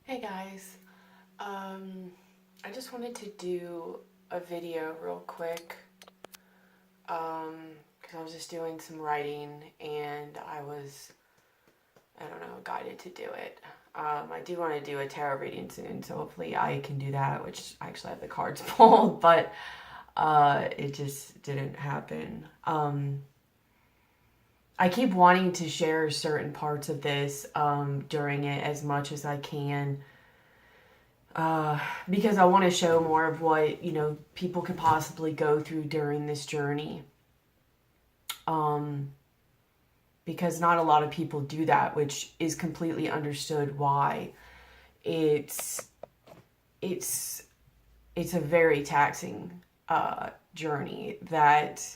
Hey guys, I just wanted to do a video real quick because I was just doing some writing and I don't know, guided to do it. I do want to do a tarot reading soon, so hopefully I can do that, which I actually have the cards pulled, but it just didn't happen. I keep wanting to share certain parts of this during it as much as I can because I want to show more of what, people could possibly go through during this journey. Because not a lot of people do that, which is completely understood why. It's it's it's a very taxing journey that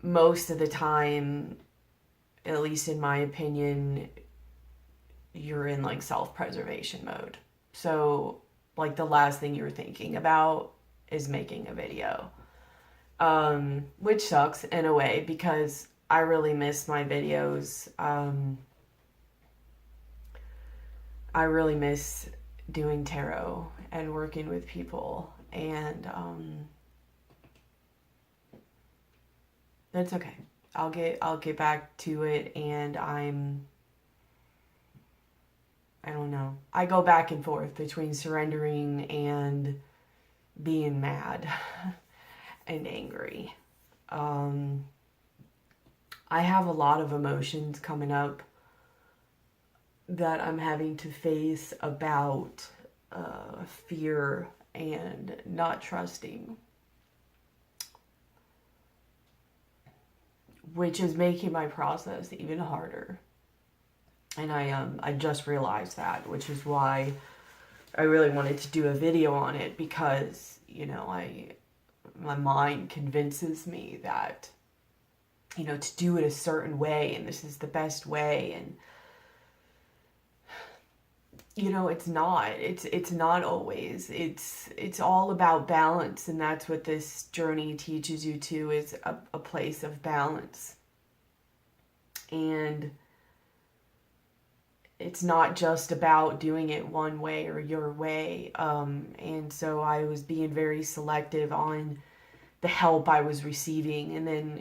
most of the time, at least in my opinion, you're in like self-preservation mode. So like the last thing you're thinking about is making a video, which sucks in a way because I really miss my videos. I really miss doing tarot and working with people, and that's okay. I'll get back to it, and I don't know. I go back and forth between surrendering and being mad and angry. Um, I have a lot of emotions coming up that I'm having to face about fear and not trusting, which is making my process even harder. And I just realized that, which is why I really wanted to do a video on it because, my mind convinces me that, to do it a certain way and this is the best way, and it's not. It's not always. It's all about balance, and that's what this journey teaches you to, is a place of balance. And it's not just about doing it one way or your way. And so I was being very selective on the help I was receiving. And then,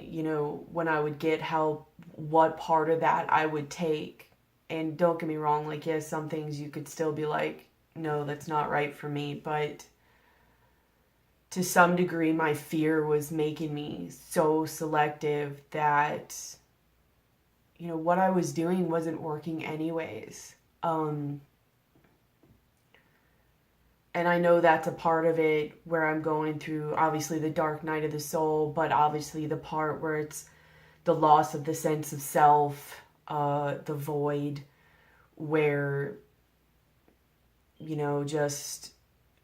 when I would get help, what part of that I would take. And don't get me wrong, like, yes, some things you could still be like, no, that's not right for me. But to some degree, my fear was making me so selective that what I was doing wasn't working anyways. And I know that's a part of it where I'm going through, obviously, the dark night of the soul, but obviously the part where it's the loss of the sense of self, the void, where, just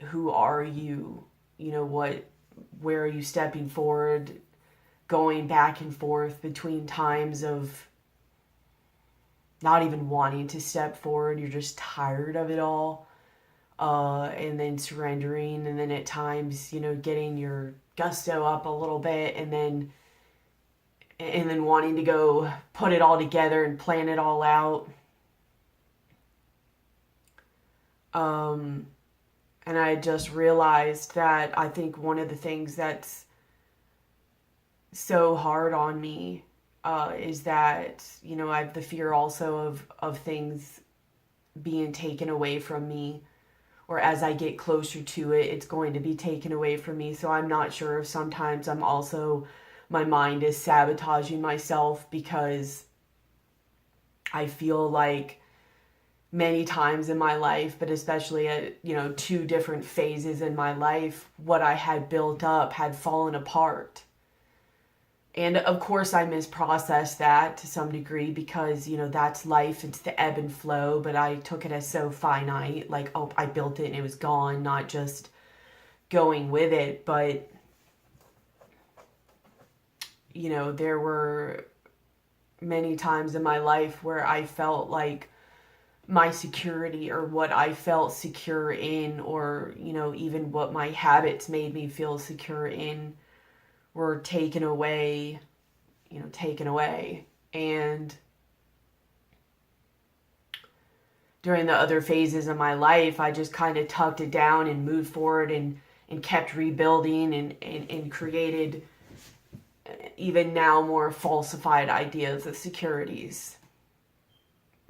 who are you? Where are you stepping forward, going back and forth between times of not even wanting to step forward, you're just tired of it all, and then surrendering, and then at times, getting your gusto up a little bit, and then wanting to go put it all together and plan it all out. And I just realized that I think one of the things that's so hard on me is that, I have the fear also of things being taken away from me, or as I get closer to it, it's going to be taken away from me. So I'm not sure if sometimes my mind is sabotaging myself, because I feel like many times in my life, but especially at, two different phases in my life, what I had built up had fallen apart. And of course, I misprocessed that to some degree because, that's life. It's the ebb and flow. But I took it as so finite, like, oh, I built it and it was gone, not just going with it. But, there were many times in my life where I felt like my security, or what I felt secure in, or, even what my habits made me feel secure in, were taken away. And during the other phases of my life, I just kind of tucked it down and moved forward and kept rebuilding and created even now more falsified ideas of securities.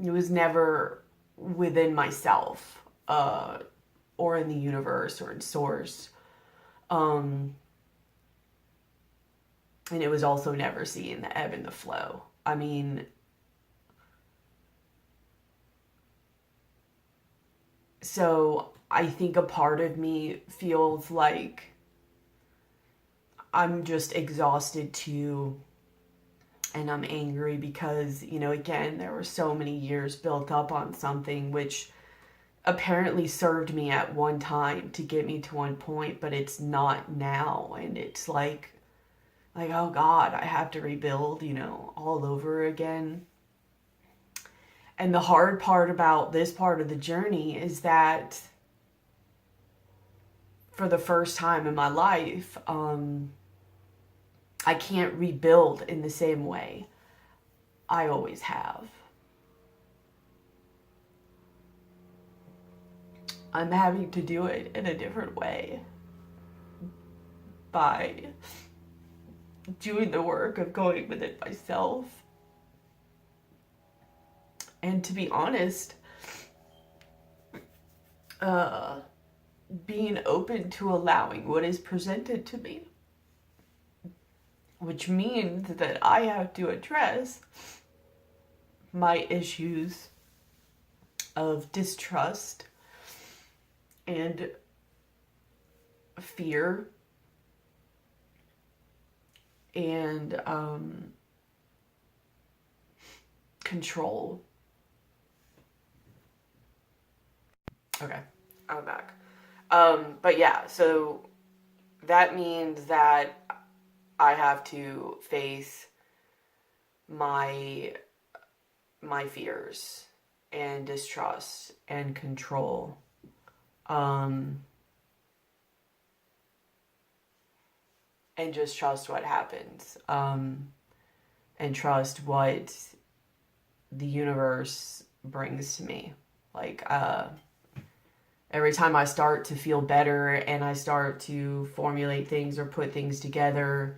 It was never within myself, or in the universe or in source. And it was also never seeing the ebb and the flow. I mean, so I think a part of me feels like I'm just exhausted too, and I'm angry because, again, there were so many years built up on something which apparently served me at one time to get me to one point, but it's not now. And it's like, oh God, I have to rebuild, all over again. And the hard part about this part of the journey is that for the first time in my life, I can't rebuild in the same way I always have. I'm having to do it in a different way by doing the work of going within myself. And to be honest, being open to allowing what is presented to me. Which means that I have to address my issues of distrust and fear and control. Okay, I'm back. But yeah, so that means that I have to face my fears and distrust and control. And just trust what happens. And trust what the universe brings to me. Like, every time I start to feel better and I start to formulate things or put things together,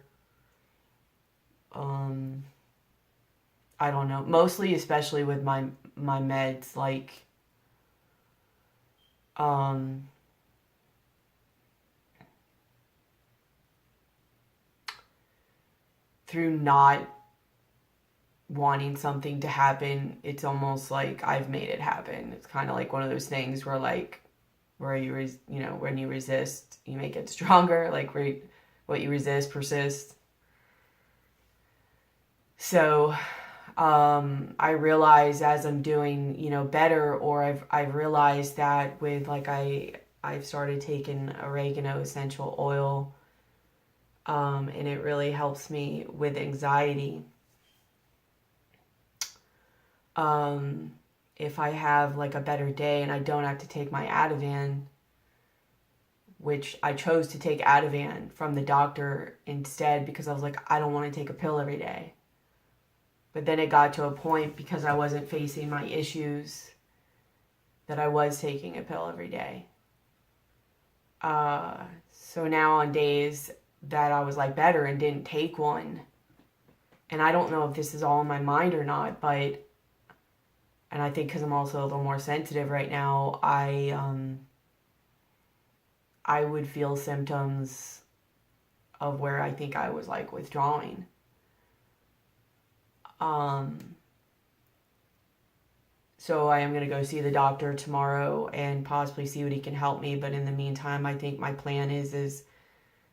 I don't know, mostly especially with my meds, like, through not wanting something to happen, it's almost like I've made it happen. It's kind of like one of those things where, like, when you resist, you make it stronger. Like, what you resist persists. So, I realize as I'm doing, better, or I've realized that with, like, I've started taking oregano essential oil, and it really helps me with anxiety. If I have, like, a better day and I don't have to take my Ativan, which I chose to take Ativan from the doctor instead because I was like, I don't want to take a pill every day. But then it got to a point, because I wasn't facing my issues, that I was taking a pill every day. So now on days that I was, like, better and didn't take one, and I don't know if this is all in my mind or not, but, and I think because I'm also a little more sensitive right now, I would feel symptoms of where I think I was, like, withdrawing. So I am going to go see the doctor tomorrow and possibly see what he can help me. But in the meantime, I think my plan is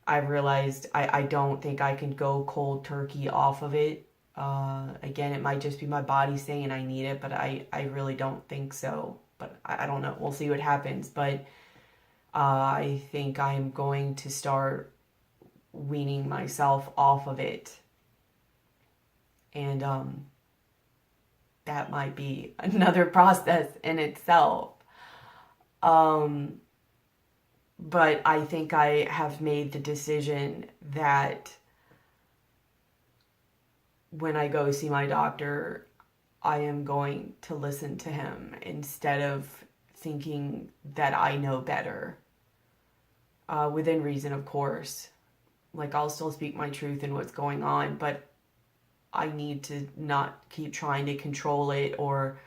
I've realized I don't think I can go cold turkey off of it. Again, it might just be my body saying I need it, but I really don't think so. But I don't know. We'll see what happens. But I think I'm going to start weaning myself off of it. And that might be another process in itself. But I think I have made the decision that when I go see my doctor, I am going to listen to him instead of thinking that I know better. Within reason, of course. Like, I'll still speak my truth in what's going on, but I need to not keep trying to control it or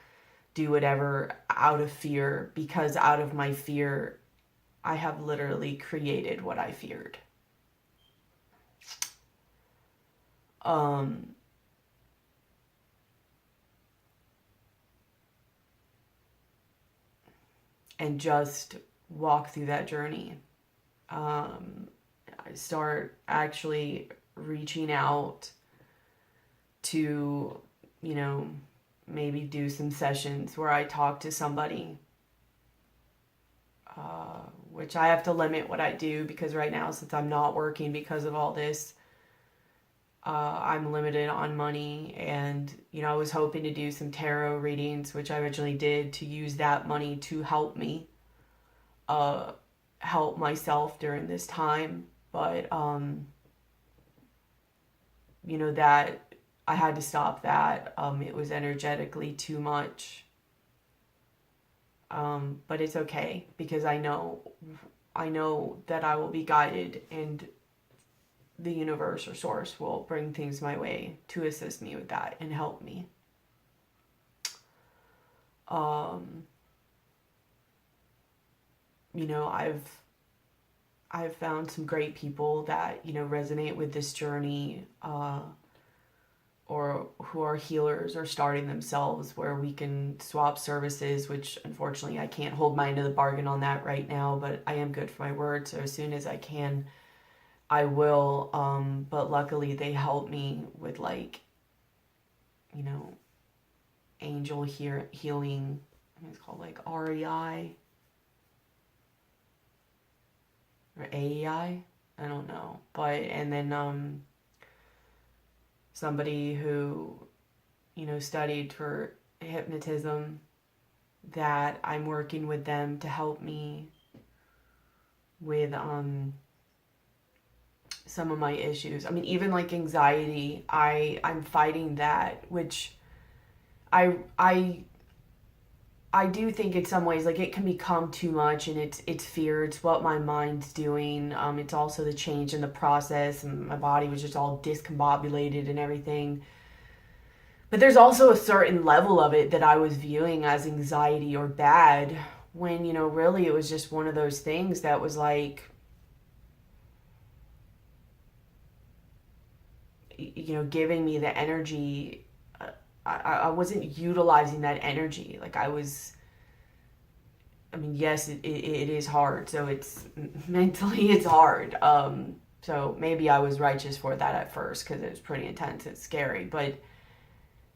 do whatever out of fear, because out of my fear, I have literally created what I feared. And just walk through that journey. I start actually reaching out to, maybe do some sessions where I talk to somebody, which I have to limit what I do, because right now, since I'm not working because of all this, I'm limited on money. And, I was hoping to do some tarot readings, which I originally did, to use that money to help me help myself during this time. But, that I had to stop that. It was energetically too much. But it's okay, because I know that I will be guided, and the universe or source will bring things my way to assist me with that and help me. I've found some great people that, resonate with this journey, or who are healers or starting themselves, where we can swap services, which unfortunately I can't hold my end of the bargain on that right now, but I am good for my word, so as soon as I can, I will. But luckily they help me with, like, angel healing. I think it's called like REI or AEI. I don't know. But, and then somebody who, studied for hypnotism, that I'm working with them to help me with some of my issues. I mean, even like anxiety, I'm fighting that, which I do think in some ways, like, it can become too much, and it's fear. It's what my mind's doing. It's also the change in the process, and my body was just all discombobulated and everything. But there's also a certain level of it that I was viewing as anxiety or bad, when, really it was just one of those things that was like, giving me the energy. I wasn't utilizing that energy. Like, yes, it is hard. So it's mentally, it's hard. So maybe I was righteous for that at first, because it was pretty intense. It's scary. But,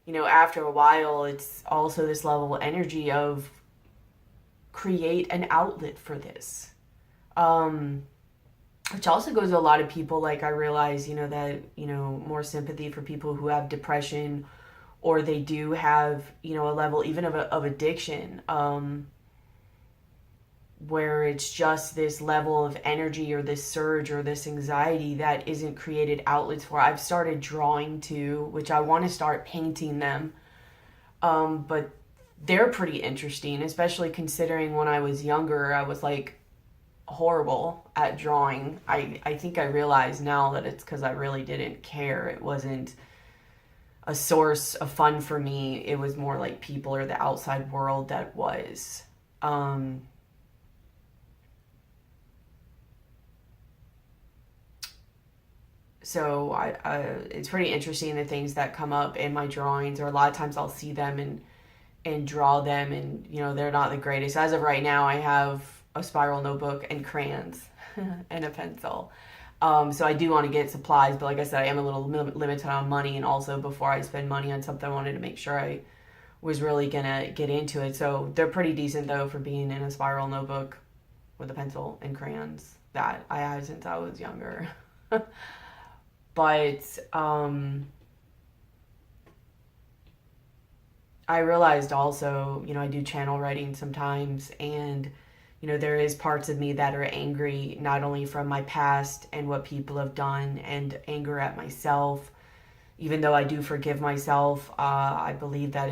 after a while, it's also this level of energy of create an outlet for this. Which also goes to a lot of people. Like, I realize, that, more sympathy for people who have depression, or they do have, a level even of addiction, where it's just this level of energy or this surge or this anxiety that isn't created outlets for. I've started drawing too, which I want to start painting them. But they're pretty interesting, especially considering when I was younger, I was like horrible at drawing. I think I realize now that it's because I really didn't care. It wasn't a source of fun for me. It was more like people or the outside world that was. So it's pretty interesting, the things that come up in my drawings, or a lot of times I'll see them and draw them, and they're not the greatest. As of right now, I have a spiral notebook and crayons and a pencil. So I do want to get supplies, but like I said, I am a little limited on money, and also before I spend money on something, I wanted to make sure I was really gonna get into it. So they're pretty decent though, for being in a spiral notebook with a pencil and crayons that I had since I was younger. But I realized also, I do channel writing sometimes, and there is parts of me that are angry, not only from my past and what people have done, and anger at myself, even though I do forgive myself, I believe that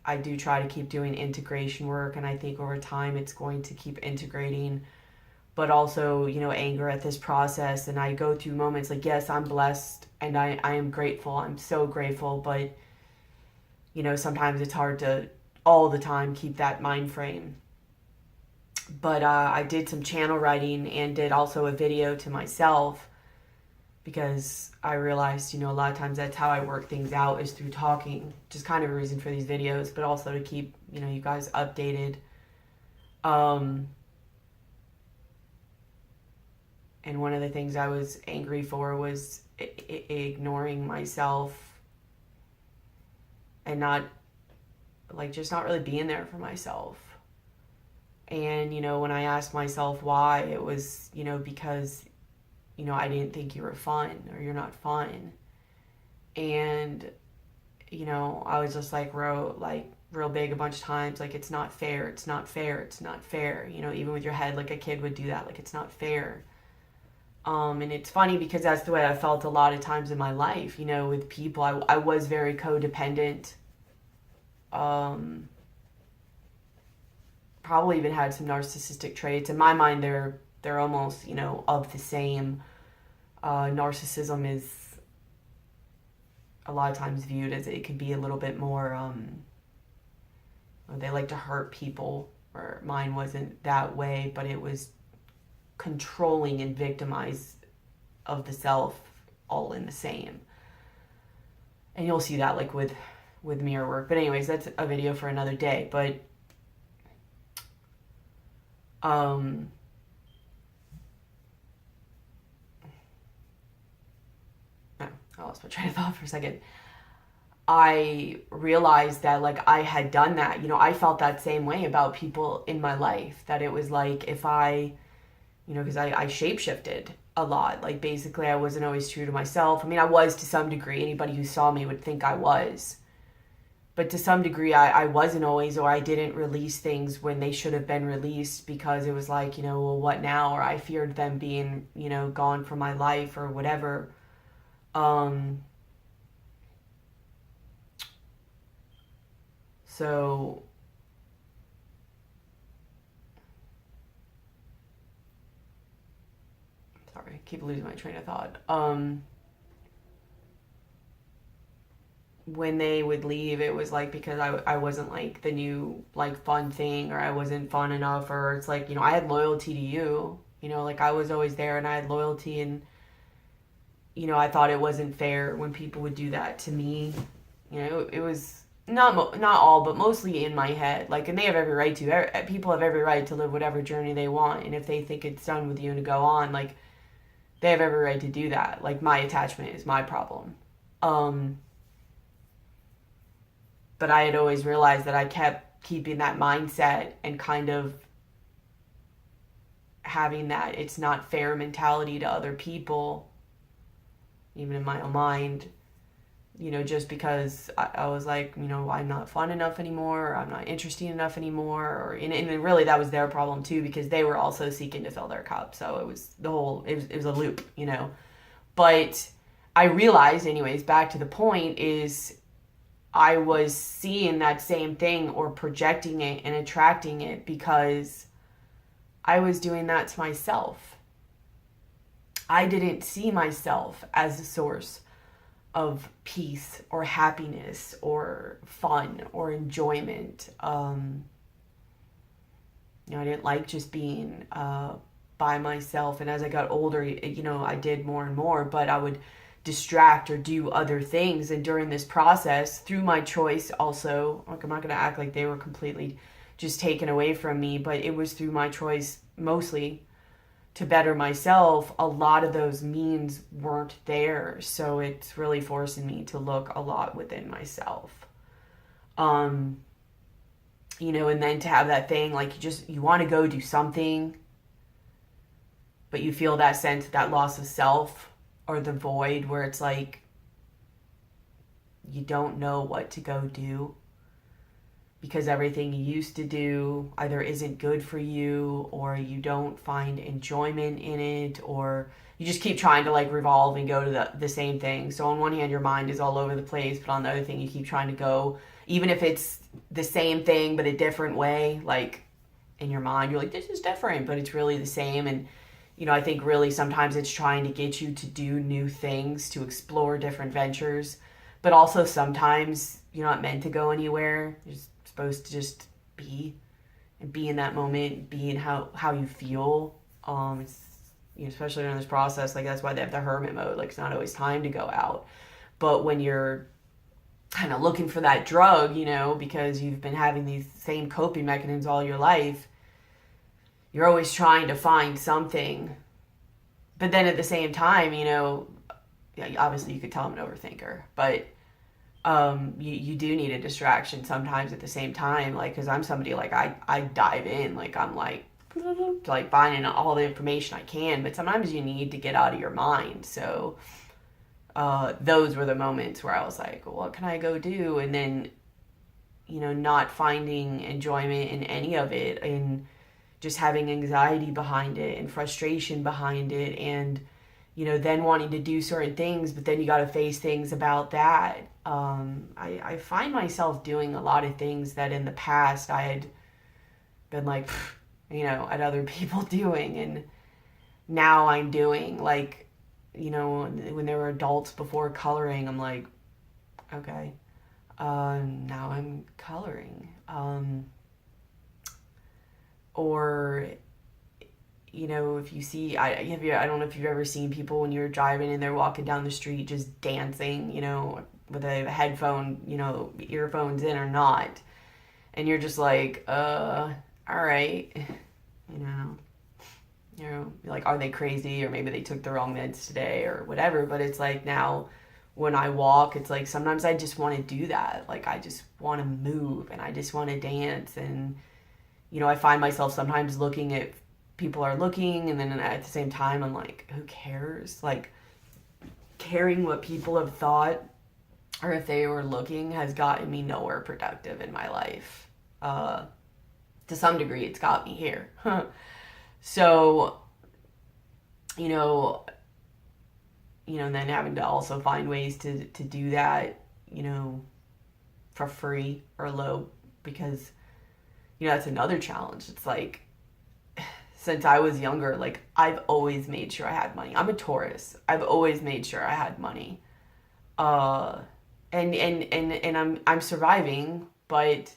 I do try to keep doing integration work, and I think over time it's going to keep integrating, but also, anger at this process. And I go through moments like, yes, I'm blessed and I am grateful. I'm so grateful, but, sometimes it's hard to all the time keep that mind frame. But I did some channel writing and did also a video to myself, because I realized, a lot of times that's how I work things out, is through talking. Just kind of a reason for these videos, but also to keep, you guys updated. And one of the things I was angry for was ignoring myself and not really being there for myself. And, when I asked myself why, it was, because, I didn't think you were fun, or you're not fun. And, I was just real big a bunch of times, it's not fair, it's not fair, it's not fair. Even with your head, a kid would do that, it's not fair. And it's funny because that's the way I felt a lot of times in my life, with people. I was very codependent. Probably even had some narcissistic traits. In my mind, they're almost, of the same. Narcissism is a lot of times viewed as it could be a little bit more, they like to hurt people, or mine wasn't that way, but it was controlling and victimized of the self, all in the same. And you'll see that with mirror work. But anyways, that's a video for another day. But I lost my train of thought for a second. I realized that I had done that. I felt that same way about people in my life, that it was if I, because I shapeshifted a lot. Basically I wasn't always true to myself. I mean, I was to some degree. Anybody who saw me would think I was. But to some degree, I wasn't always, or I didn't release things when they should have been released, because it was well, what now? Or I feared them being, gone from my life or whatever. So sorry, I keep losing my train of thought. When they would leave, it was because I wasn't the new fun thing, or I wasn't fun enough, or it's I had loyalty to you, I was always there and I had loyalty, and I thought it wasn't fair when people would do that to me. It was not all, but mostly in my head. And they have every right to. People have every right to live whatever journey they want, and if they think it's done with you and to go on, they have every right to do that. My attachment is my problem. But I had always realized that I kept keeping that mindset and kind of having that it's not fair mentality to other people, even in my own mind, just because I was I'm not fun enough anymore, or I'm not interesting enough anymore, and really that was their problem too, because they were also seeking to fill their cup. So it was it was a loop, But I realized, anyways, back to the point, is I was seeing that same thing, or projecting it and attracting it, because I was doing that to myself. I didn't see myself as a source of peace or happiness or fun or enjoyment. I didn't like just being by myself. And as I got older, I did more and more, but I would distract or do other things. And during this process, through my choice also, I'm not going to act like they were completely just taken away from me, but it was through my choice mostly to better myself. A lot of those means weren't there. So it's really forcing me to look a lot within myself. And then to have that thing, you want to go do something, but you feel that sense, that loss of self, or the void where it's you don't know what to go do. because everything you used to do either isn't good for you, or you don't find enjoyment in it, or you just keep trying to like revolve and go to the same thing. So on one hand, your mind is all over the place, but on the other thing, you keep trying to go, even if it's the same thing but a different way. Like in your mind, you're like, this is different, but it's really the same. And I think really sometimes it's trying to get you to do new things, to explore different ventures, but also sometimes you're not meant to go anywhere. You're supposed to just be, and be in that moment, be in how you feel. It's, especially during this process, like that's why they have the hermit mode. Like it's not always time to go out, but when you're kind of looking for that drug, because you've been having these same coping mechanisms all your life, you're always trying to find something. But then at the same time, obviously you could tell I'm an overthinker, but you do need a distraction sometimes at the same time. Like, because I'm somebody, like, I dive in, like, I'm like finding all the information I can, but sometimes you need to get out of your mind. So those were the moments where I was like, well, what can I go do? And then, not finding enjoyment in any of it, and just having anxiety behind it and frustration behind it, and then wanting to do certain things, but then you got to face things about that. I find myself doing a lot of things that in the past I had been like, at other people doing, and now I'm doing, like, when they were adults before coloring, I'm like, okay, now I'm coloring. Or, if you see, I don't know if you've ever seen people when you're driving and they're walking down the street just dancing, with a headphone, earphones in or not. And you're just like, all right, like, are they crazy? Or maybe they took the wrong meds today or whatever. But it's like now when I walk, it's like sometimes I just want to do that. Like I just want to move and I just want to dance. And I find myself sometimes looking at people are looking, and then at the same time, I'm like, who cares? Like, caring what people have thought or if they were looking has gotten me nowhere productive in my life. To some degree, it's got me here. So, and then having to also find ways to do that, for free or low, because that's another challenge. It's like, since I was younger, like, I've always made sure I had money. I'm a Taurus. I've always made sure I had money. And I'm surviving, but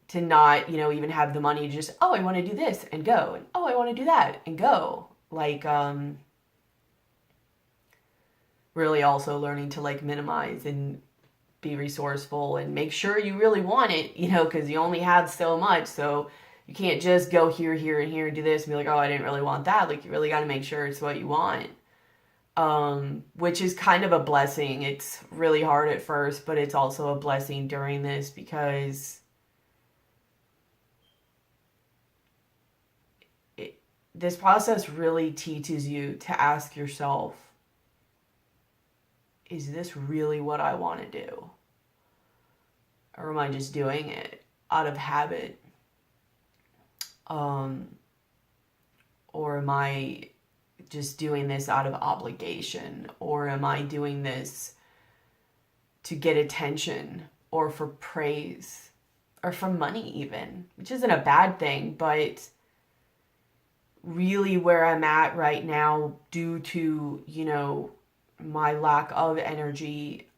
to not, even have the money to just, oh, I want to do this and go. And oh, I want to do that and go. Like, really also learning to, like, minimize and be resourceful and make sure you really want it, because you only have so much. So you can't just go here, here, and here and do this and be like, oh, I didn't really want that. Like, you really got to make sure it's what you want. Which is kind of a blessing. It's really hard at first, but it's also a blessing during this, because this process really teaches you to ask yourself, is this really what I want to do? Or am I just doing it out of habit? Or am I just doing this out of obligation? Or am I doing this to get attention or for praise or for money even? Which isn't a bad thing, but really where I'm at right now, due to, my lack of energy,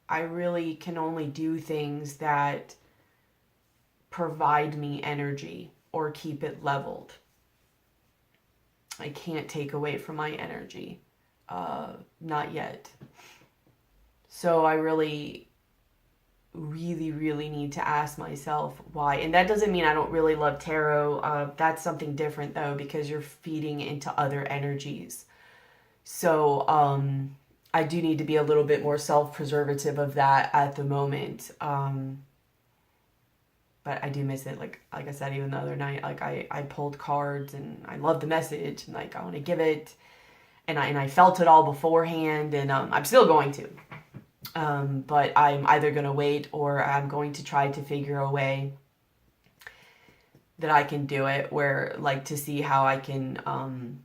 I really can only do things that provide me energy or keep it leveled. I can't take away from my energy. Not yet. So I really need to ask myself why. And that doesn't mean I don't really love tarot. That's something different though, because you're feeding into other energies. So I do need to be a little bit more self-preservative of that at the moment. But I do miss it. Like I said, even the other night, like I pulled cards and I love the message and like I want to give it, and I felt it all beforehand, and I'm still going to. But I'm either going to wait or I'm going to try to figure a way that I can do it, where like to see how I can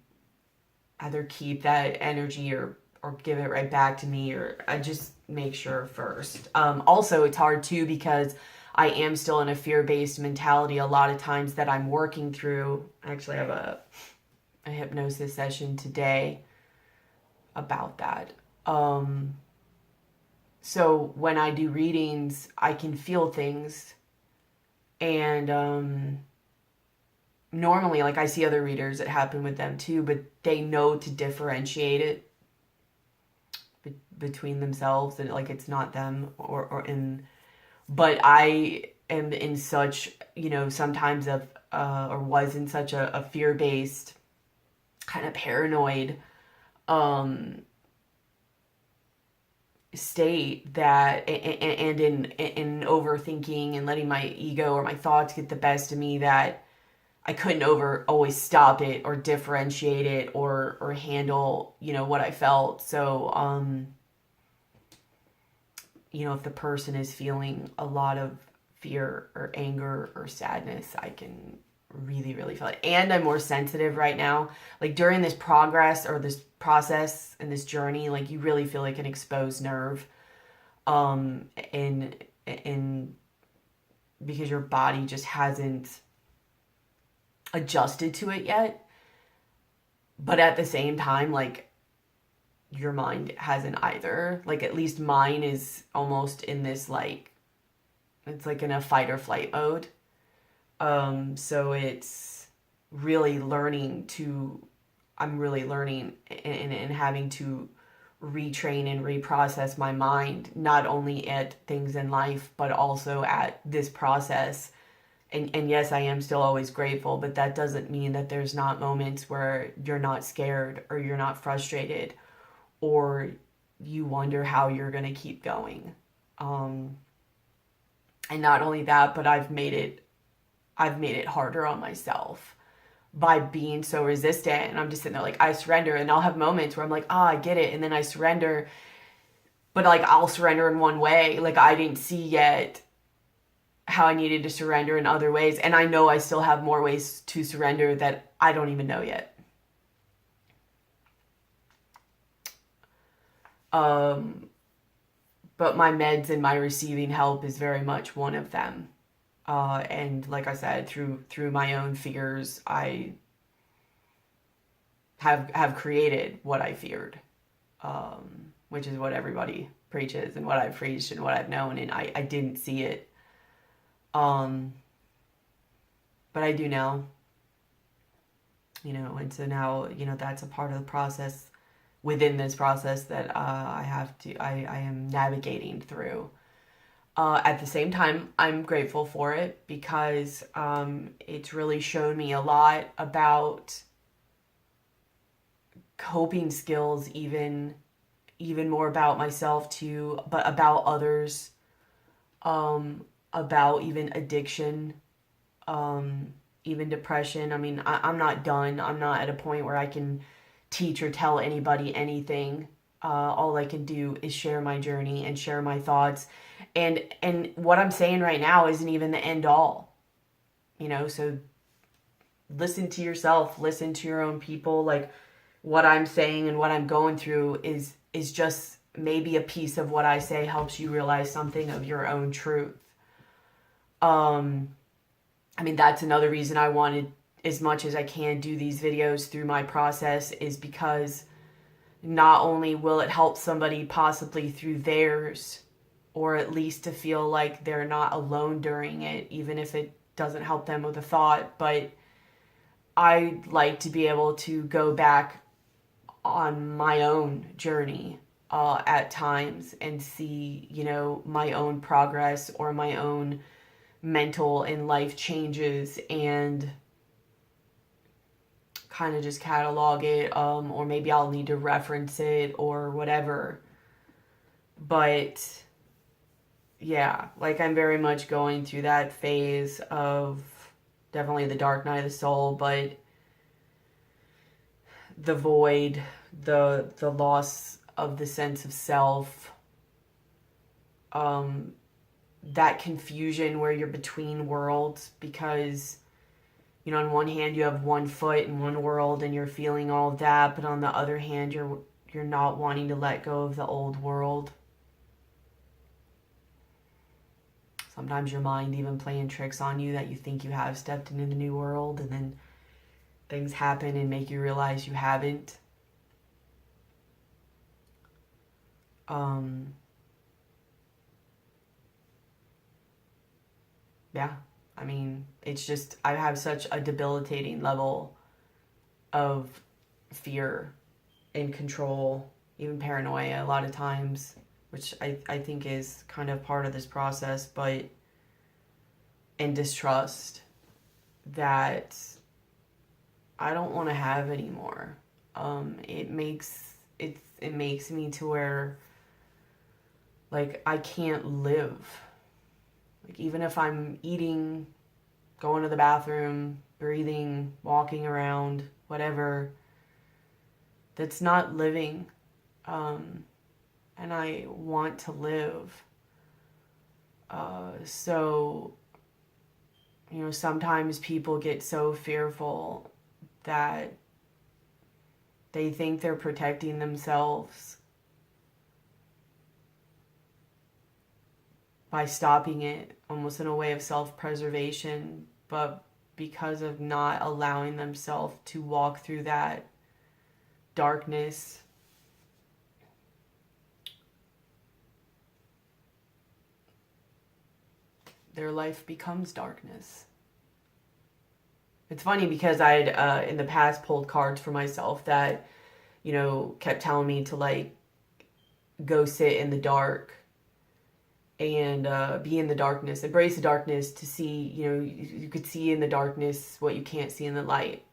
either keep that energy or give it right back to me, or I just make sure first. Also, it's hard too because I am still in a fear-based mentality a lot of times that I'm working through. I actually have a hypnosis session today about that. So when I do readings, I can feel things, and normally, like, I see other readers that happen with them too, but they know to differentiate it between themselves, and like it's not them or in. But I am in such, sometimes or was in such a fear-based, kind of paranoid state, that and in overthinking and letting my ego or my thoughts get the best of me, that I couldn't always stop it or differentiate it or handle, what I felt. So, if the person is feeling a lot of fear or anger or sadness, I can really, really feel it. And I'm more sensitive right now. Like during this progress or this process and this journey, like you really feel like an exposed nerve. And because your body just hasn't adjusted to it yet. But at the same time, like your mind hasn't either. Like at least mine is almost in this, like, it's like in a fight or flight mode. So it's really I'm really learning and having to retrain and reprocess my mind, not only at things in life, but also at this process. And yes, I am still always grateful, but that doesn't mean that there's not moments where you're not scared or you're not frustrated or you wonder how you're going to keep going. And not only that, but I've made it harder on myself by being so resistant. And I'm just sitting there like, I surrender. And I'll have moments where I'm like, I get it. And then I surrender. But like, I'll surrender in one way. Like I didn't see yet how I needed to surrender in other ways. And I know I still have more ways to surrender that I don't even know yet. But my meds and my receiving help is very much one of them. And like I said, through my own fears, I have created what I feared, which is what everybody preaches and what I've preached and what I've known. And I didn't see it. But I do now, and so now, that's a part of the process within this process that I am navigating through. At the same time, I'm grateful for it because it's really shown me a lot about coping skills, even more about myself too, but about others, about even addiction, even depression. I mean, I'm not done. I'm not at a point where I can teach or tell anybody anything. All I can do is share my journey and share my thoughts. And what I'm saying right now isn't even the end all. So listen to yourself, listen to your own people. Like what I'm saying and what I'm going through is just maybe a piece of what I say helps you realize something of your own truth. I mean, that's another reason I wanted, as much as I can, do these videos through my process, is because not only will it help somebody possibly through theirs, or at least to feel like they're not alone during it, even if it doesn't help them with a thought, but I'd like to be able to go back on my own journey at times and see, my own progress or my own mental and life changes, and kind of just catalog it, or maybe I'll need to reference it or whatever. But yeah, like I'm very much going through that phase of definitely the dark night of the soul, but the void, the loss of the sense of self, that confusion where you're between worlds, because on one hand you have one foot in one world and you're feeling all of that, but on the other hand you're not wanting to let go of the old world. Sometimes your mind even playing tricks on you that you think you have stepped into the new world, and then things happen and make you realize you haven't. Yeah, I mean, it's just, I have such a debilitating level of fear and control, even paranoia a lot of times, which I think is kind of part of this process, but, and distrust that I don't want to have anymore. It makes me to where, like, I can't live. Like, even if I'm eating, going to the bathroom, breathing, walking around, whatever, that's not living. And I want to live. So, sometimes people get so fearful that they think they're protecting themselves by stopping it, almost in a way of self-preservation, but because of not allowing themselves to walk through that darkness, their life becomes darkness. It's funny because I'd in the past pulled cards for myself that, kept telling me to, like, go sit in the dark and be in the darkness, embrace the darkness to see, you could see in the darkness what you can't see in the light.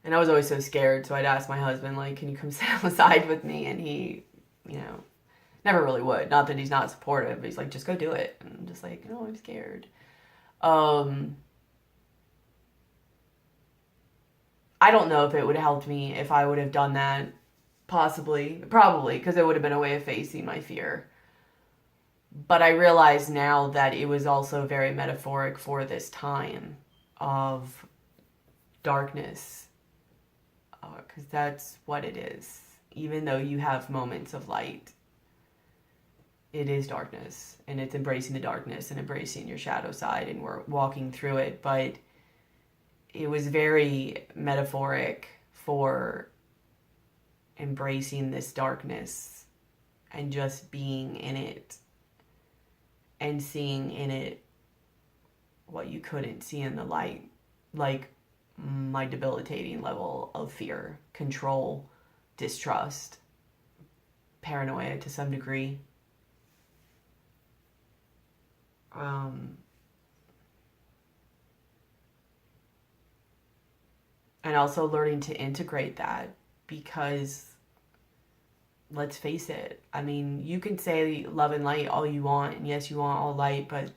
And I was always so scared, so I'd ask my husband, like, can you come sit on the side with me? And he, never really would. Not that he's not supportive, but he's like, just go do it. And I'm just like, no, I'm scared. I don't know if it would have helped me if I would have done that. Possibly, probably, because it would have been a way of facing my fear. But I realize now that it was also very metaphoric for this time of darkness. Because that's what it is. Even though you have moments of light, it is darkness. And it's embracing the darkness and embracing your shadow side, and we're walking through it. But it was very metaphoric for embracing this darkness and just being in it and seeing in it what you couldn't see in the light, like my debilitating level of fear, control, distrust, paranoia to some degree. And also learning to integrate that, because let's face it, I mean, you can say love and light all you want, and yes, you want all light, but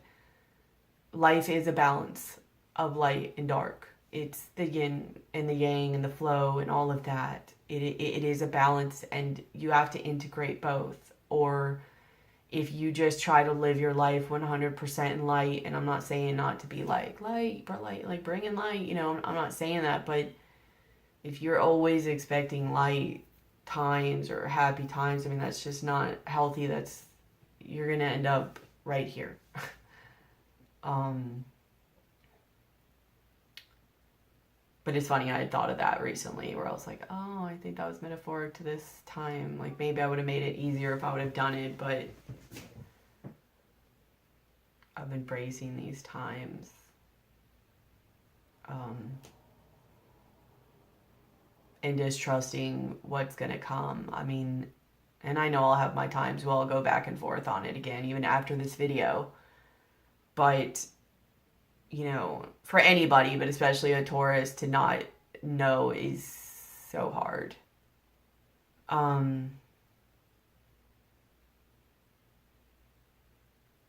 life is a balance of light and dark. It's the yin and the yang and the flow and all of that. It is a balance, and you have to integrate both. Or if you just try to live your life 100% in light, and I'm not saying not to be like bring in light, I'm not saying that, but if you're always expecting light times or happy times, I mean, that's just not healthy. You're gonna end up right here. But it's funny, I had thought of that recently, where I was like, oh, I think that was metaphoric to this time. Like, maybe I would have made it easier if I would have done it, but of embracing these times. And distrusting what's going to come. I mean, and I know I'll have my times where I'll go back and forth on it again, even after this video. But, for anybody, but especially a Taurus, to not know is so hard.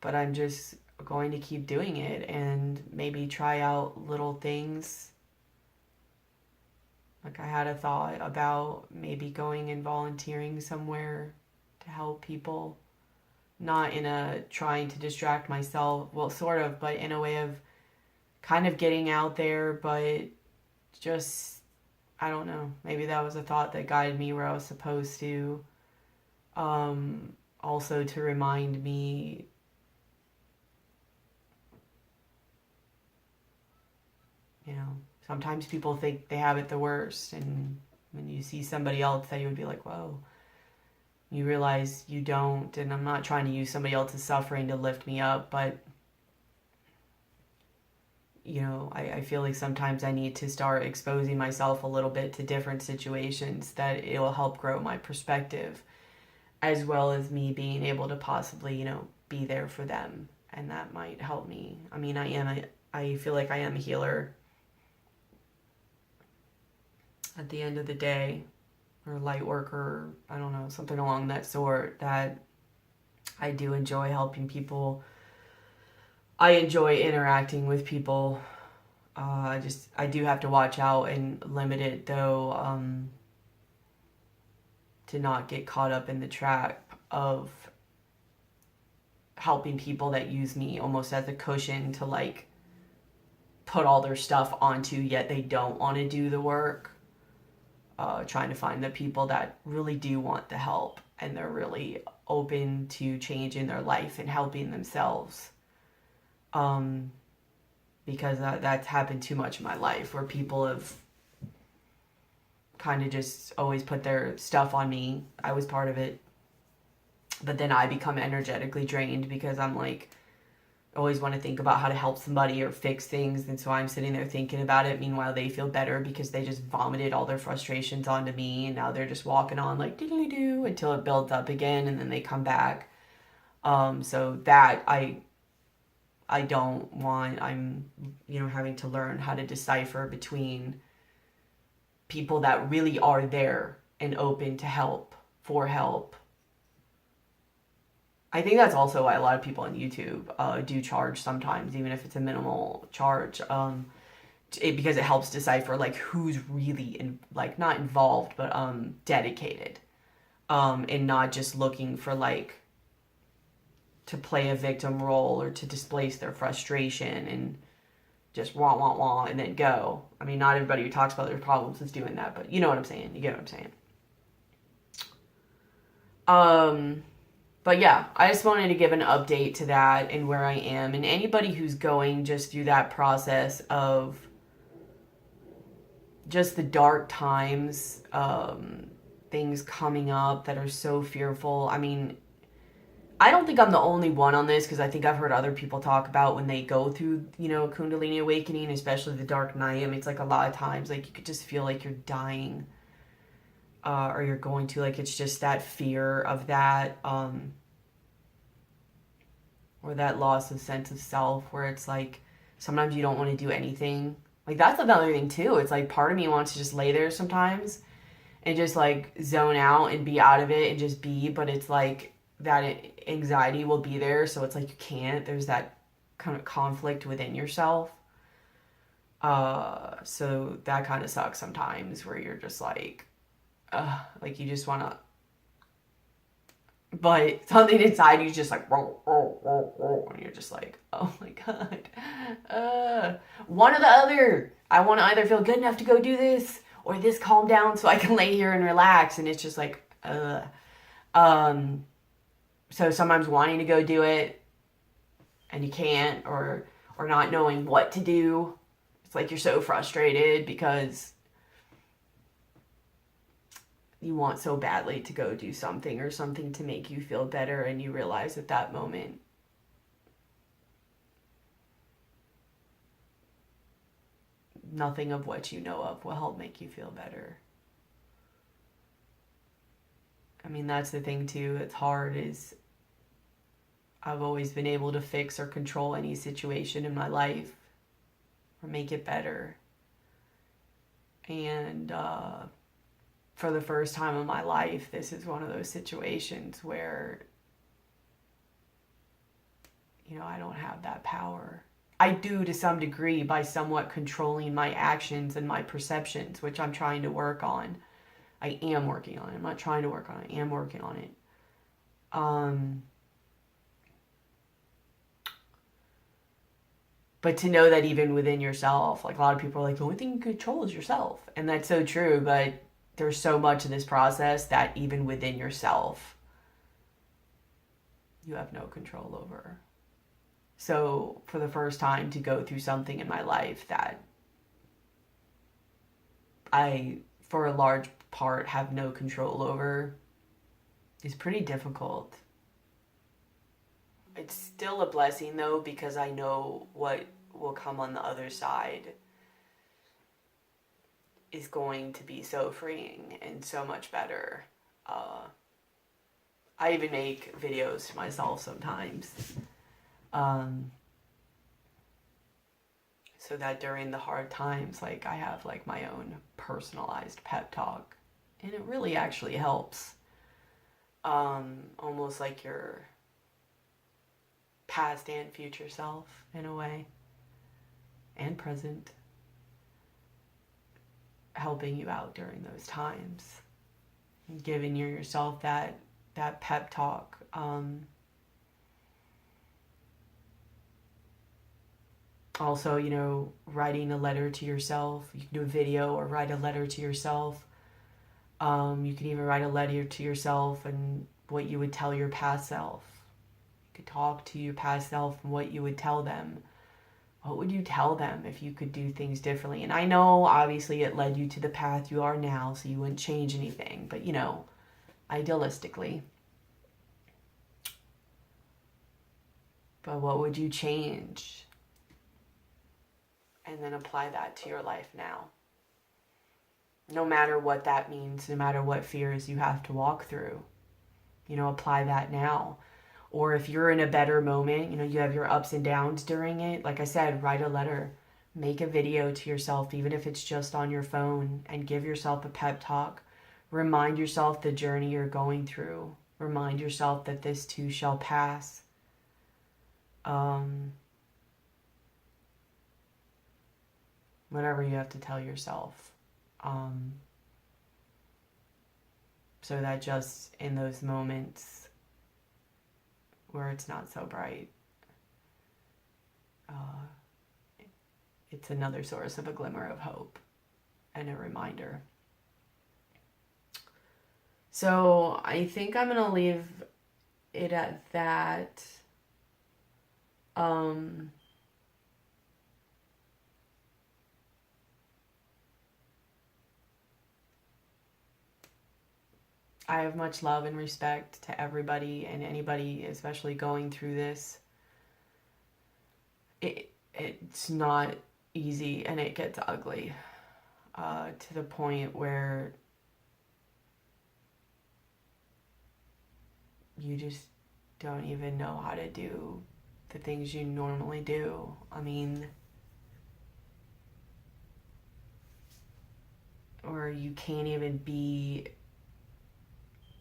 But I'm just going to keep doing it and maybe try out little things. Like, I had a thought about maybe going and volunteering somewhere to help people not in a trying to distract myself, well, sort of, but in a way of kind of getting out there, but just, I don't know, maybe that was a thought that guided me where I was supposed to. Also to remind me, you know, sometimes people think they have it the worst, and when you see somebody else that you would be like, whoa, you realize you don't. And I'm not trying to use somebody else's suffering to lift me up, but you know, I feel like sometimes I need to start exposing myself a little bit to different situations that it will help grow my perspective, as well as me being able to possibly, you know, be there for them. And that might help me. I mean, I feel like I am a healer at the end of the day, or light worker, I don't know, something along that sort, that I do enjoy helping people. I enjoy interacting with people. I do have to watch out and limit it, though, to not get caught up in the trap of helping people that use me almost as a cushion to like put all their stuff onto, yet they don't want to do the work. Trying to find the people that really do want the help and they're really open to changing their life and helping themselves. Because that's happened too much in my life, where people have kind of just always put their stuff on me. I was part of it. But then I become energetically drained because I'm like, always want to think about how to help somebody or fix things. And so I'm sitting there thinking about it. Meanwhile, they feel better because they just vomited all their frustrations onto me. And now they're just walking on like diddly-doo until it builds up again. And then they come back. So that I don't want. I'm, you know, having to learn how to decipher between people that really are there and open to help, for help. I think that's also why a lot of people on YouTube do charge sometimes, even if it's a minimal charge, because it helps decipher like who's really like not involved, but dedicated, and not just looking for like to play a victim role or to displace their frustration and just wah wah wah and then go. I mean, not everybody who talks about their problems is doing that, but you know what I'm saying. You get what I'm saying. But yeah, I just wanted to give an update to that and where I am. And anybody who's going just through that process of just the dark times, things coming up that are so fearful. I mean, I don't think I'm the only one on this, because I think I've heard other people talk about when they go through, you know, Kundalini awakening, especially the dark night. I mean, it's like a lot of times, like you could just feel like you're dying. Or you're going to, like, it's just that fear of that, or that loss of sense of self, where it's like, sometimes you don't want to do anything. Like, that's another thing, too. It's like, part of me wants to just lay there sometimes and just, like, zone out and be out of it and just be, but it's like, that anxiety will be there, so it's like, you can't. There's that kind of conflict within yourself. So that kind of sucks sometimes, where you're just like you just want to, but something inside you's just like, roll, roll, roll, roll, and you're just like, oh my God, one or the other. I want to either feel good enough to go do this, or this calm down so I can lay here and relax, and it's just like, so sometimes wanting to go do it, and you can't, or not knowing what to do. It's like you're so frustrated because you want so badly to go do something or something to make you feel better, and you realize at that moment nothing of what you know of will help make you feel better. I mean, that's the thing too, it's hard, is I've always been able to fix or control any situation in my life or make it better. And for the first time in my life, this is one of those situations where, you know, I don't have that power. I do to some degree by somewhat controlling my actions and my perceptions, which I'm trying to work on. I am working on it. I'm not trying to work on it. I am working on it. But to know that even within yourself, like a lot of people are like, the only thing you control is yourself. And that's so true, but there's so much of this process that even within yourself, you have no control over. So for the first time to go through something in my life that I, for a large part, have no control over is pretty difficult. It's still a blessing though, because I know what will come on the other side is going to be so freeing and so much better. I even make videos to myself sometimes. So that during the hard times, like I have like my own personalized pep talk, and it really actually helps. Almost like your past and future self in a way, and present, helping you out during those times, giving yourself that pep talk. Also, you know, writing a letter to yourself. You can do a video or write a letter to yourself. You can even write a letter to yourself and what you would tell your past self. You could talk to your past self and what you would tell them. What would you tell them if you could do things differently? And I know, obviously, it led you to the path you are now, so you wouldn't change anything. But, you know, idealistically. But what would you change? And then apply that to your life now. No matter what that means, no matter what fears you have to walk through, you know, apply that now. Or if you're in a better moment, you know, you have your ups and downs during it. Like I said, write a letter, make a video to yourself, even if it's just on your phone, and give yourself a pep talk. Remind yourself the journey you're going through. Remind yourself that this too shall pass. Whatever you have to tell yourself. So that just in those moments where it's not so bright, it's another source of a glimmer of hope and a reminder. So I think I'm going to leave it at that. I have much love and respect to everybody and anybody, especially going through this. It's not easy, and it gets ugly to the point where you just don't even know how to do the things you normally do. I mean, or you can't even be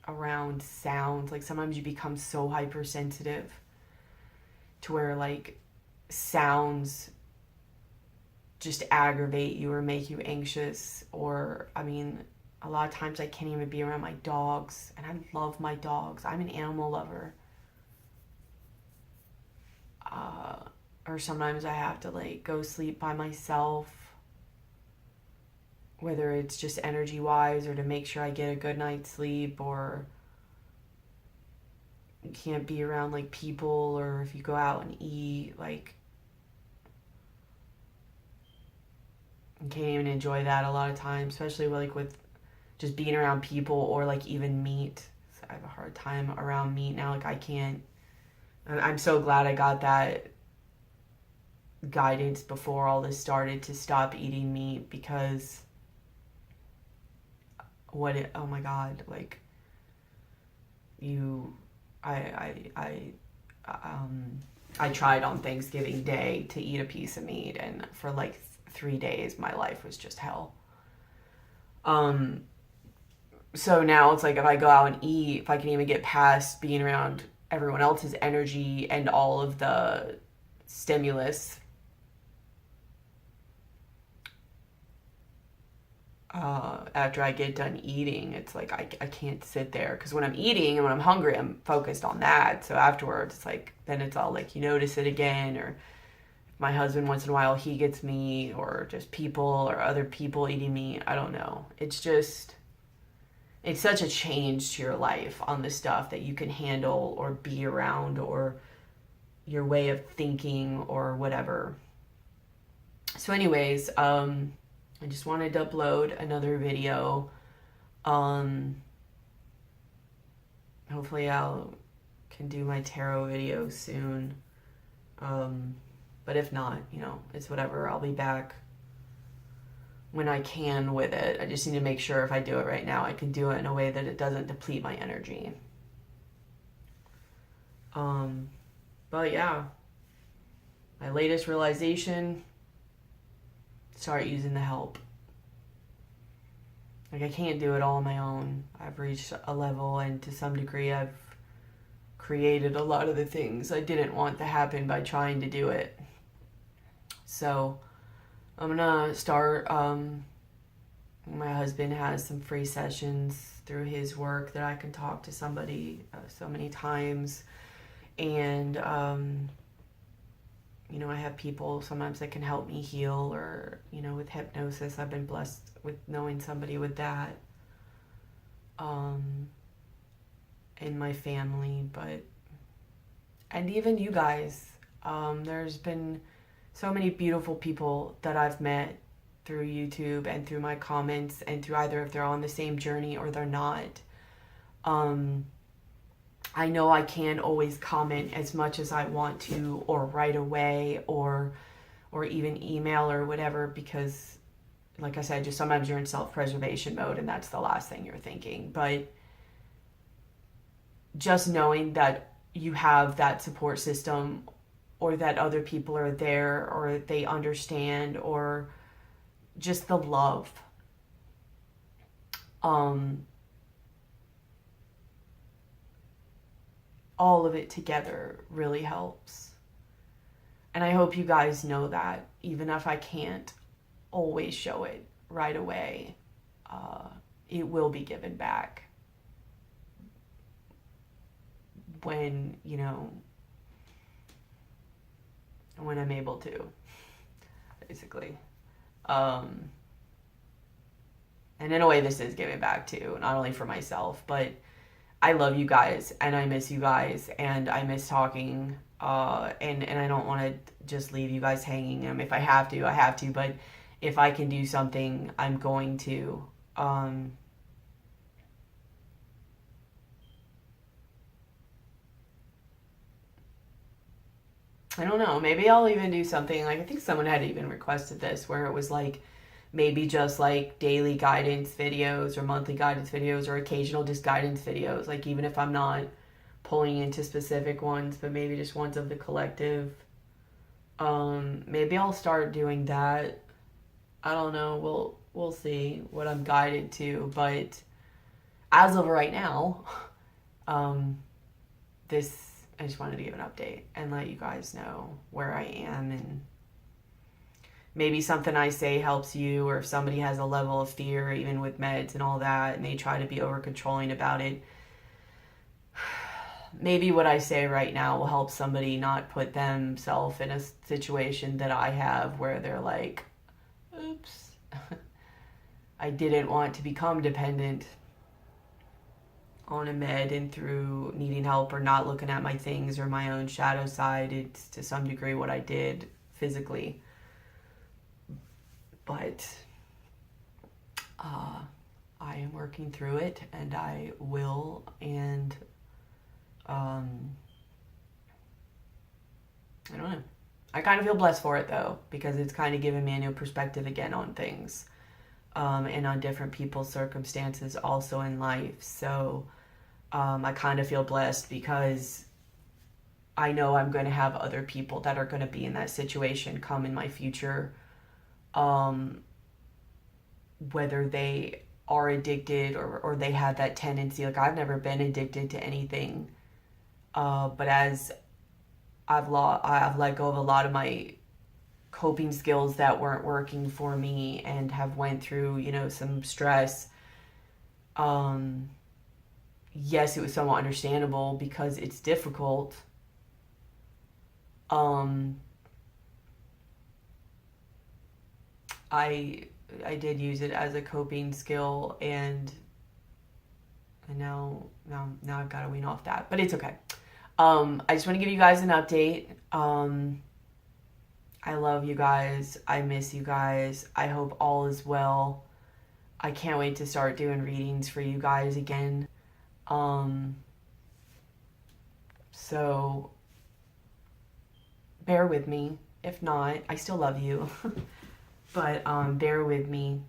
around sounds. Like sometimes you become so hypersensitive to where like sounds just aggravate you or make you anxious. Or I mean, a lot of times I can't even be around my dogs, and I love my dogs. I'm an animal lover. Or sometimes I have to like go sleep by myself, whether it's just energy wise or to make sure I get a good night's sleep, or you can't be around like people, or if you go out and eat, like you can't even enjoy that a lot of times, especially like with just being around people or like even meat. So I have a hard time around meat now. Like I can't. I'm so glad I got that guidance before all this started to stop eating meat, because oh my God, like I tried on Thanksgiving Day to eat a piece of meat, and for like 3 days my life was just hell. So now it's like if I go out and eat, if I can even get past being around everyone else's energy and all of the stimulus, after I get done eating, it's like I can't sit there, because when I'm eating and when I'm hungry, I'm focused on that. So afterwards, it's like then it's all like you notice it again, or my husband, once in a while, he gets me, or just people or other people eating me. I don't know. It's just, it's such a change to your life on the stuff that you can handle or be around, or your way of thinking or whatever. So anyways, I just wanted to upload another video. Hopefully I'll can do my tarot video soon. But if not, you know, it's whatever. I'll be back when I can with it. I just need to make sure if I do it right now, I can do it in a way that it doesn't deplete my energy. But yeah, my latest realization, start using the help. Like, I can't do it all on my own. I've reached a level, and to some degree I've created a lot of the things I didn't want to happen by trying to do it. So I'm gonna start, my husband has some free sessions through his work that I can talk to somebody so many times. And, you know, I have people sometimes that can help me heal, or, you know, with hypnosis. I've been blessed with knowing somebody with that, in my family. But, and even you guys, there's been so many beautiful people that I've met through YouTube and through my comments, and through either if they're on the same journey or they're not. I know I can't always comment as much as I want to, or right away, or even email or whatever, because like I said, just sometimes you're in self-preservation mode and that's the last thing you're thinking. But just knowing that you have that support system, or that other people are there, or they understand, or just the love. All of it together really helps. And I hope you guys know that, even if I can't always show it right away, it will be given back when, you know, when I'm able to, basically. And in a way, this is giving back too, not only for myself, but I love you guys, and I miss you guys, and I miss talking, and I don't want to just leave you guys hanging. If I have to, I have to, but if I can do something, I'm going to. I don't know, maybe I'll even do something, like, I think someone had even requested this, where it was like, maybe just like daily guidance videos, or monthly guidance videos, or occasional just guidance videos, like, even if I'm not pulling into specific ones, but maybe just ones of the collective. Maybe I'll start doing that. I don't know, we'll see what I'm guided to, but as of right now, this, I just wanted to give an update and let you guys know where I am, and maybe something I say helps you, or if somebody has a level of fear, even with meds and all that, and they try to be over controlling about it, maybe what I say right now will help somebody not put themselves in a situation that I have, where they're like, oops, I didn't want to become dependent on a med, and through needing help or not looking at my things or my own shadow side, it's to some degree what I did physically. But I am working through it, and I will, and I don't know. I kind of feel blessed for it, though, because it's kind of given me a new perspective again on things, and on different people's circumstances also in life. So I kind of feel blessed, because I know I'm going to have other people that are going to be in that situation come in my future, whether they are addicted, or they have that tendency. Like, I've never been addicted to anything, but as I've let go of a lot of my coping skills that weren't working for me, and have went through, you know, some stress. Yes, it was somewhat understandable, because it's difficult. I did use it as a coping skill, and now I've got to wean off that, but it's okay. I just want to give you guys an update. I love you guys. I miss you guys. I hope all is well. I can't wait to start doing readings for you guys again. So bear with me. If not, I still love you. But bear with me.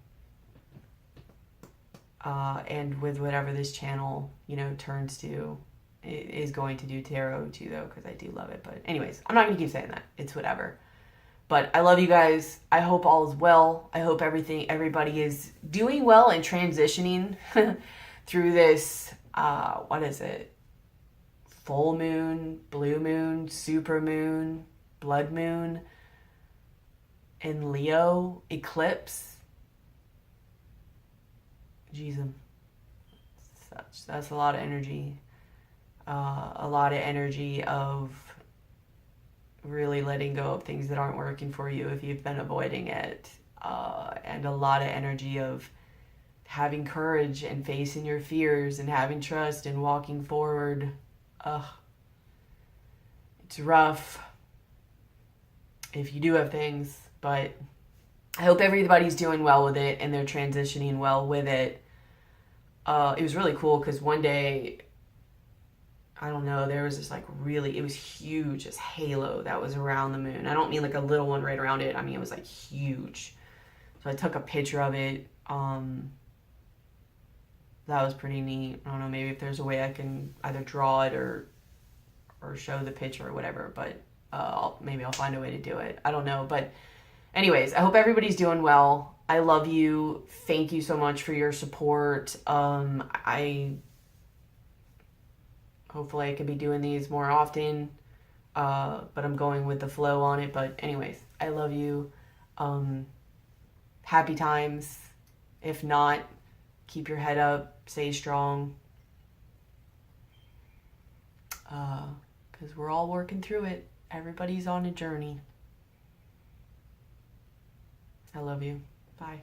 And with whatever this channel, turns to, it is going to do tarot too, though, because I do love it. But anyways, I'm not going to keep saying that. It's whatever. But I love you guys. I hope all is well. I hope everybody is doing well and transitioning through this, what is it? Full moon, blue moon, super moon, blood moon, and Leo eclipse. Jesus. That's a lot of energy. A lot of energy of really letting go of things that aren't working for you if you've been avoiding it, and a lot of energy of having courage and facing your fears and having trust and walking forward. It's rough if you do have things, but I hope everybody's doing well with it and they're transitioning well with it. It was really cool because one day, I don't know, there was this it was huge, this halo that was around the moon. I don't mean like a little one right around it. I mean, it was like huge. So I took a picture of it. That was pretty neat. I don't know, maybe if there's a way I can either draw it or show the picture or whatever, but maybe I'll find a way to do it. I don't know. But anyways, I hope everybody's doing well. I love you. Thank you so much for your support. Hopefully I could be doing these more often, but I'm going with the flow on it. But anyways, I love you. Happy times. If not, keep your head up. Stay strong. Because we're all working through it. Everybody's on a journey. I love you. Bye.